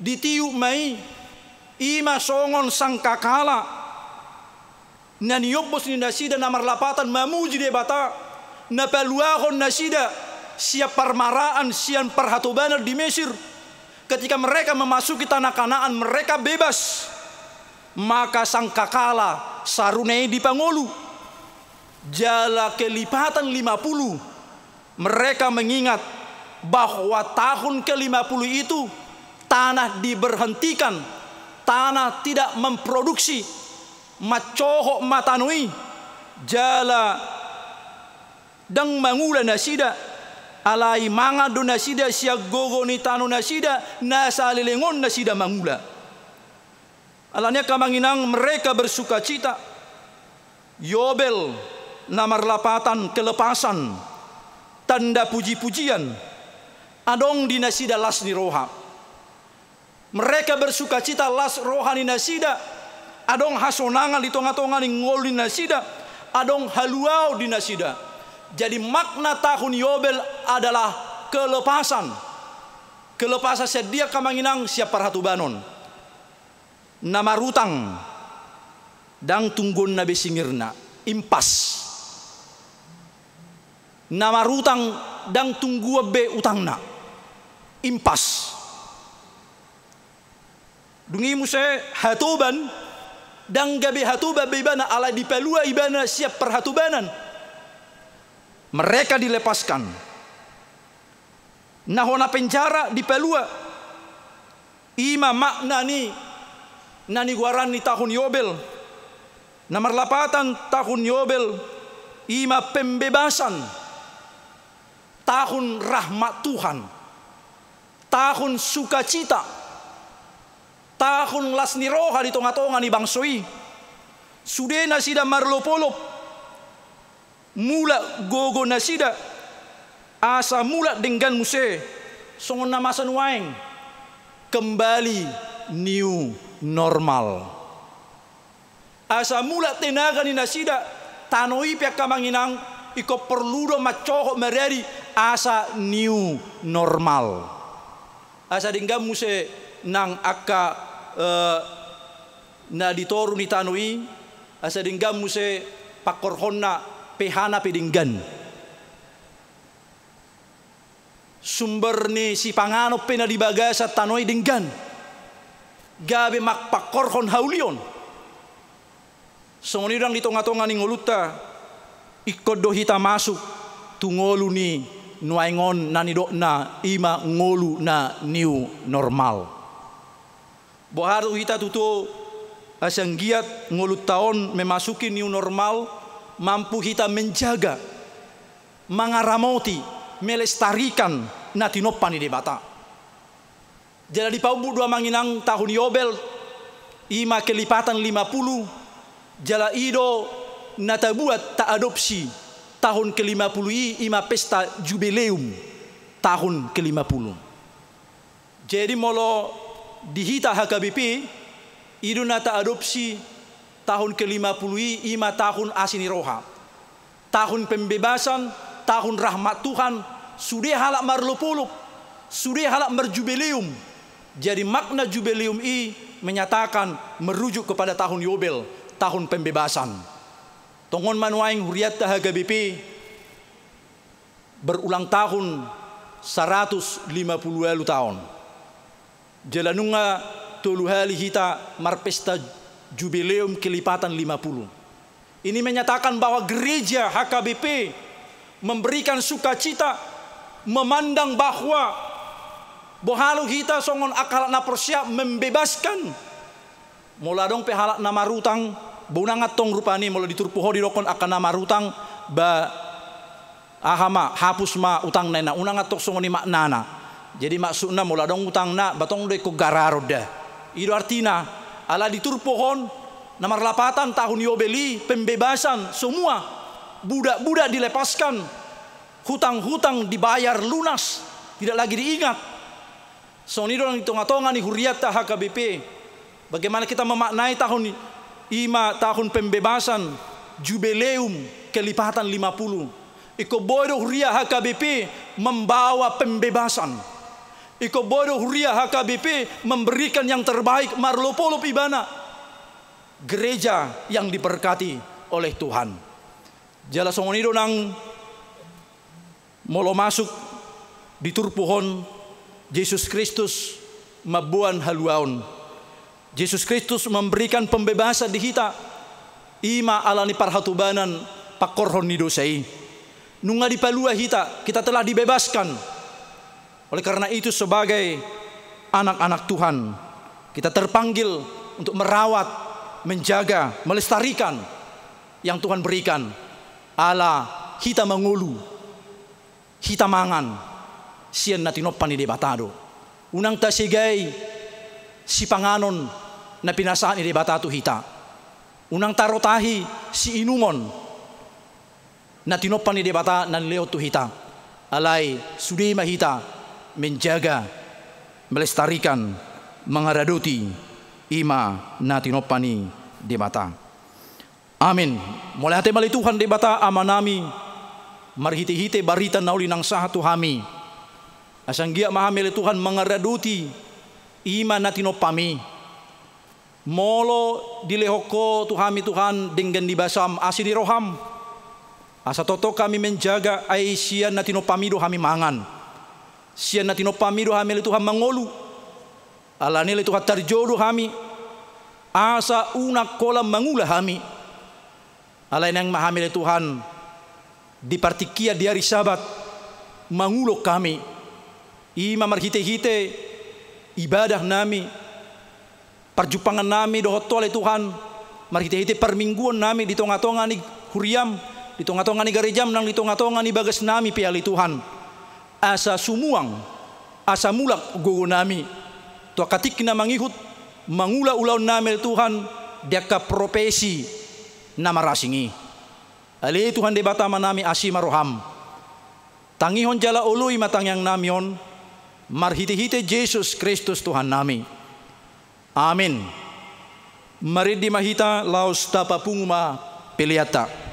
ditiup mai ima songon sangkakala na niyobos ni nasida na marlapatan mamuji debata na paluahon nasida siap parmaraan sian perhatobanan di Mesir ketika mereka memasuki tanah Kanaan mereka bebas maka sangkakala sarunei di Pangolu jala kelipatan 50 mereka mengingat bahwa tahun ke-50 itu tanah diberhentikan tanah tidak memproduksi macohok matanui jala dang mangula nasida alai manga do nasida siag gogo ni tano nasida nasa lelengon nasida mangula. Alanya kamanginang mereka bersuka cita. Yobel namar lapatan kelepasan tanda puji-pujian adong di nasida las ni roha. Mereka bersuka cita las rohani nasida adong hasonangan di tonga-tonga ni ngol di nasida adong haluau di nasida. Jadi makna tahun Yobel adalah kelepasan. Kelepasan sedia kamanginang siap parhatubanon. Nama rutang dang tunggon nabe singirna impas. Nama rutang dang tunggu be utangna impas. Dungi muse hatuban dang gabe hatuba be ibana ala dipelua ibana siap perhatubanan. Mereka dilepaskan. Nahona penjara dipelua. Ima makna ni nani guaran ni tahun Yobel. Nomor 8 tahun Yobel. Ima pembebasan. Tahun rahmat Tuhan. Tahun sukacita. Tahun lasni roha di tonga-tonga ni bangsoi. Sudena sida marlopolop. Mula gogo nasida asa mula dengan muse songon namasan waeng kembali new normal. Asa mula tenaga ni nasida tanoi pihak kamanginang iko perlu do macoho mereri asa new normal. Asa dengan muse nang akka na ditoru ni tanoi asa dengan muse pakorhonna pehana pedinggan sumber ni si pangano pena di bagasa tanoi dinggan gabe makpakorhon haulion songonidang di tonga-tonga ni ngoluta ikodo hita masuk tungolu ni nuaingon nanidok na ima ngolu na new normal boharu hita tuto asang giat ngolut tahun memasuki new normal mampu kita menjaga, mengaramoti, melestarikan natinopan di debata. Jadi di paubu dua manginang tahun Yobel, ima kelipatan 50, jala ido natabuat tak adopsi tahun ke-50 ima pesta jubileum tahun ke-50. Jadi molo dihita HKBP, ido nata adopsi tahun ke-50 ima tahun asini roha. Tahun pembebasan, tahun rahmat Tuhan, sudah halak marlopolop, sudah halak merjubileum. Jadi makna jubileum i menyatakan merujuk kepada tahun Yobel, tahun pembebasan. Tongon manuaing huriat HKBP berulang tahun 150 tahun. Jalanunga tolu hali hita marpesta jubileum kelipatan 50. Ini menyatakan bahwa gereja HKBP memberikan sukacita, memandang bahwa bohalu kita songon akal na persiap membebaskan. Mula dong pehalak nama rutang, bunangat tong rupani mula diturpuho di dokon akan nama rutang ba ahama hapus ma utang nena unangat tok songon ni maknana. Jadi maksudna mula dong utang na batong de ko gararoda. Itu artinya ala ditur pohon nomor 8 tahun Yobeli pembebasan semua budak-budak dilepaskan, hutang-hutang dibayar lunas, tidak lagi diingat. Sonido yang tonga-tonga ni huriat HKBP. Bagaimana kita memaknai tahun tahun pembebasan jubileum kelipatan 50. Iko bodo huria HKBP membawa pembebasan. Iko bodo huria HKBP memberikan yang terbaik marlopolop ibana. Gereja yang diberkati oleh Tuhan. Jala songonido nang molo masuk di turpuhon Yesus Kristus mabuan haluaon. Yesus Kristus memberikan pembebasan di kita. Ima alani parhatubanan pakorhon ni dosai. Nunga di palua kita telah dibebaskan. Oleh karena itu sebagai anak-anak Tuhan kita terpanggil untuk merawat, menjaga, melestarikan yang Tuhan berikan. Allah hita mangulu, hita mangan, sian na tinoppan ni debatado. Unang tasigay, si panganon na pinasaan ni debatado hita. Unang tarotahi, si inumon na tinoppan ni debata nan leo tu hita. Alay, sudi mahita menjaga, melestarikan, mengaraduti ima na tinoppan ni debata. Amin. Mulai hati mali Tuhan debata amanami marhiti-hiti barita nauli ng sahatu hami. Asanggia mahamili Tuhan mengaraduti ima na tinoppami. Molo dilehoko tuhami Tuhan dengan dibasam asini roham. Asa toto kami menjaga ay siyan na tinoppami do kami mangan. Siyan na tinoppami do hamili Tuhan mangolu. Alanili Tuhan tarjodo kami. Asa unak kolam mangula kami. Alay nang mahamili Tuhan di partikia di hari Sabat mangulok kami. Ima marhite-hite ibadah nami, perjupangan nami dohot tole Tuhan, marhite-hite permingguan nami di tonga-tonga ni huriam, di tonga-tonga ni garejam, nang di tonga-tonga ni bagas nami piali Tuhan. Asa sumuang, asa mulak gogo nami, tua katik na mangihut, mangula-ulaw nami Tuhan, diaka profesi na marasingi. Ali Tuhan debata manami asima roham. Tangihon jala ului matang yang namion, marhiti-hiti Yesus Kristus Tuhan nami. Amin. Mari di mahita laos tapa punguma piliata.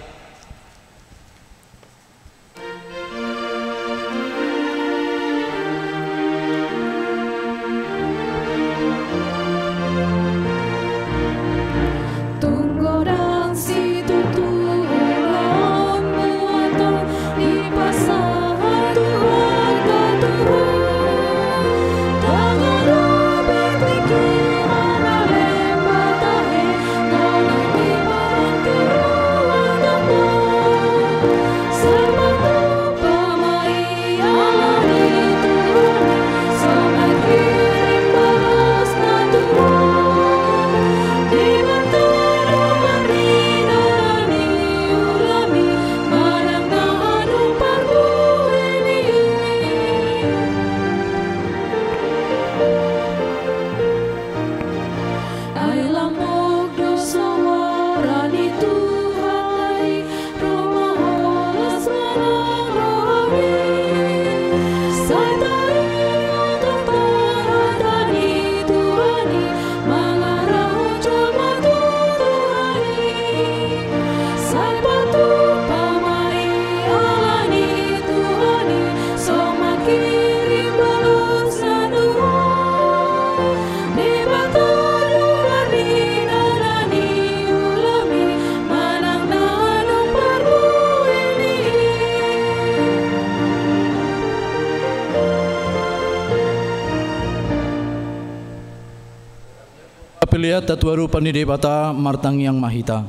Pelihat tatuaru pani debata martang yang mahita.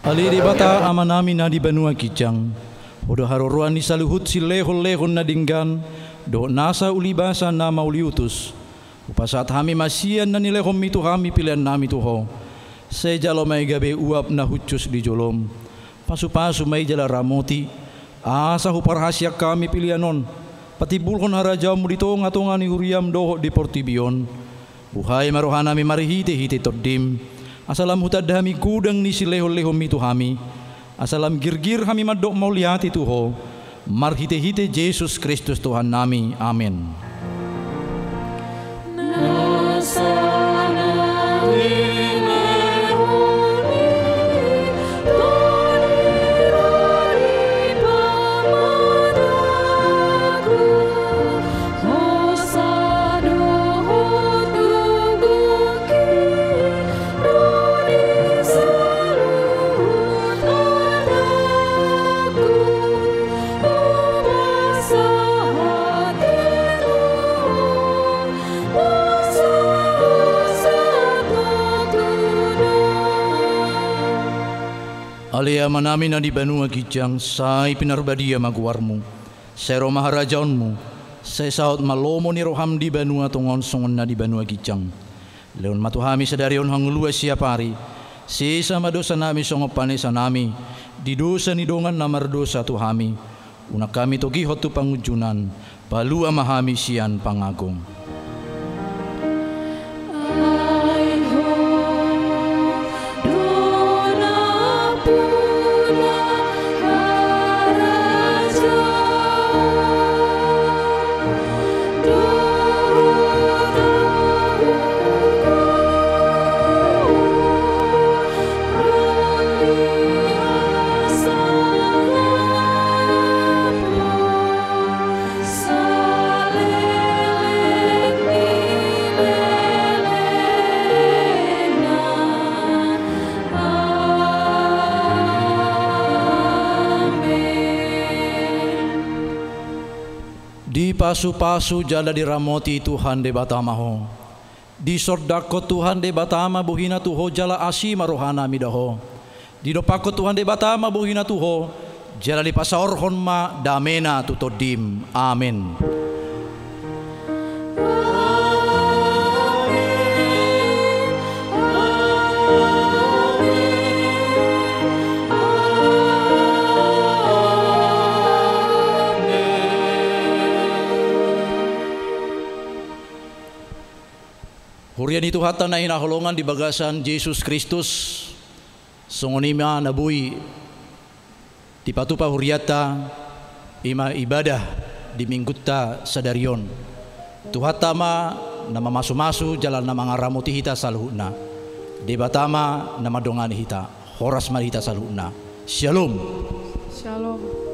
Ali debata amanami na di banua kijang. Odo haroruan ni saluhut si lehon-lehon na dinggan. Do nasa ulibasa na mauliutus. Upasat hami masian na nilehom mitu hami pilihan nami tuho. Sejalo may gabe uap na hucus di jolom. Pasu-pasu may jala ramoti. Asa huparhasyak kami pilihanon. Patibulhon harajamu dito ngatongan ni huriam doho di portibion. Buhay marohana mi marihite-hite toddim. Asalam hutad hami gudang ni si leho-leho mitu hami. Asalam girgir hami madok mauliati tuho. Marhite-hite Yesus Kristus Tuhan nami. Amin. Alia manami na di banua kijang say pinarbadia magwarmu. Sero maharajaonmu. Say saot malomo ni roham di banua tungon songon na di banua kijang. Leon matuhami sadarion hangulua siapari. Si sama dosa nami songo panesa nami, di dosa ni dongan namar dosa tu hami. Una kami to gihot tu pangujunan, palua mahami sian pangagong. Di pasu-pasu jala diramoti Tuhan de batamaho. Di sordako Tuhan de batama buhina tuho jala asi marohana midaho. Di dopako Tuhan de batama buhina tuho jala di pasaorhon ma damena tutodim. Amin. Hurian itu hata na hinaholongan di bagasan Yesus Kristus songonima nabui di patupa huriata ima ibadah di minggutta sadarion tuhata ma nama masu-masu jalan nama ngaramuti hita saluhna di batama nama dongani hita horas marita saluhna. Shalom. Shalom.